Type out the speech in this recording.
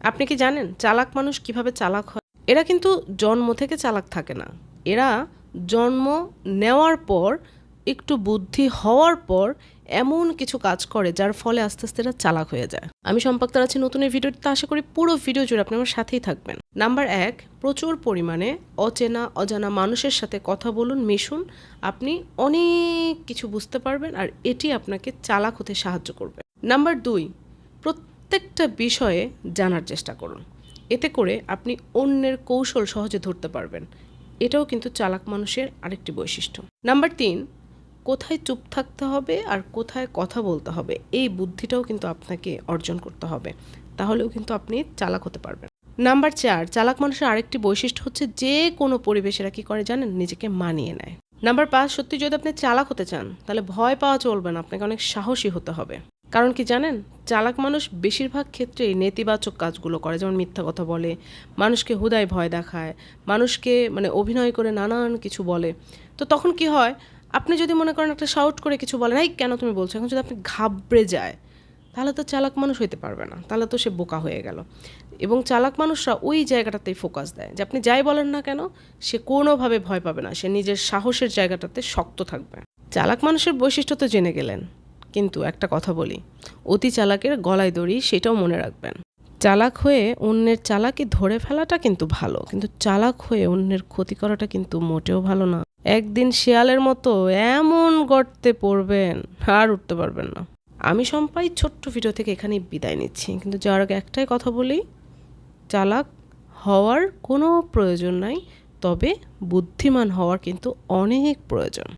আপনি কি জানেন চালাক মানুষ কিভাবে চালাক হয়? এরা কিন্তু জন্ম থেকে চালাক থাকে না। এরা জন্ম নেওয়ার পর একটু বুদ্ধি হওয়ার পর এমন কিছু কাজ করে যার ফলে আস্তে আস্তে এরা চালাক হয়ে যায়। আমি সম্পর্কে আছি নতুন এই ভিডিওতে, আশা করি পুরো ভিডিও জুড়ে আপনি আমার সাথেই থাকবেন। নাম্বার 1, প্রচুর পরিমাণে অচেনা অজানা মানুষের সাথে কথা বলুন, মিশুন। আপনি অনেক কিছু বুঝতে পারবেন আর এটি আপনাকে চালাক হতে সাহায্য করবে। নাম্বার 2, প্রত্যেকটা বিষয়ে জানার চেষ্টা করুন। এতে করে আপনি অন্যের কৌশল সহজে ধরতে পারবেন। এটাও কিন্তু চালাক মানুষের আরেকটি বৈশিষ্ট্য। নাম্বার 3, কোথায় চুপ থাকতে হবে আর কোথায় কথা বলতে হবে এই বুদ্ধিটাও কিন্তু আপনাকে অর্জন করতে হবে, তাহলেও কিন্তু আপনি চালাক হতে পারবেন। নাম্বার 4, চালাক মানুষের আরেকটি বৈশিষ্ট্য হচ্ছে যে কোনো পরিবেশে এরা কী করে জানেন, নিজেকে মানিয়ে নেয়। নাম্বার 5, সত্যি যদি আপনি চালাক হতে চান তাহলে ভয় পাওয়া চলবে না, আপনাকে অনেক সাহসী হতে হবে। কারণ কি জানেন, চালাক মানুষ বেশিরভাগ ক্ষেত্রেই নেতিবাচক কাজগুলো করে, যেমন মিথ্যা কথা বলে, মানুষকে হুদায় ভয় দেখায়, মানুষকে অভিনয় করে নানান কিছু বলে। তো তখন কি হয়, আপনি যদি মনে করেন একটা শাউট করে কিছু বলেন, এই কেন তুমি বলছো, এখন যদি আপনি ঘাবড়ে যায় তাহলে তো চালাক মানুষ হইতে পারবে না, তাহলে তো সে বোকা হয়ে গেল। এবং চালাক মানুষরা ওই জায়গাটাতেই ফোকাস দেয় যে আপনি যাই বলেন না কেন সে কোনোভাবে ভয় পাবে না, সে নিজের সাহসের জায়গাটাতে শক্ত থাকবে। চালাক মানুষের বৈশিষ্ট্য তো জেনে গেলেন, কিন্তু একটা কথা বলি, অতি চালাকের গলায় দড়ি, সেটাও মনে রাখবেন। চালাক হয়ে অন্যের চালাকি ধরে ফেলাটা কিন্তু ভালো, কিন্তু চালাক হয়ে অন্যের ক্ষতি করাটা কিন্তু মোটেও ভালো না। একদিন শিয়ালের মতো এমন গর্তে পড়বেন আর উঠতে পারবেন না। আমি সম্পাই ছোট্ট ভিডিও থেকে এখানেই বিদায় নিচ্ছি, কিন্তু যাওয়ার আগে একটাই কথা বলি, চালাক হওয়ার কোনো প্রয়োজন নাই, তবে বুদ্ধিমান হওয়ার কিন্তু অনেক প্রয়োজন।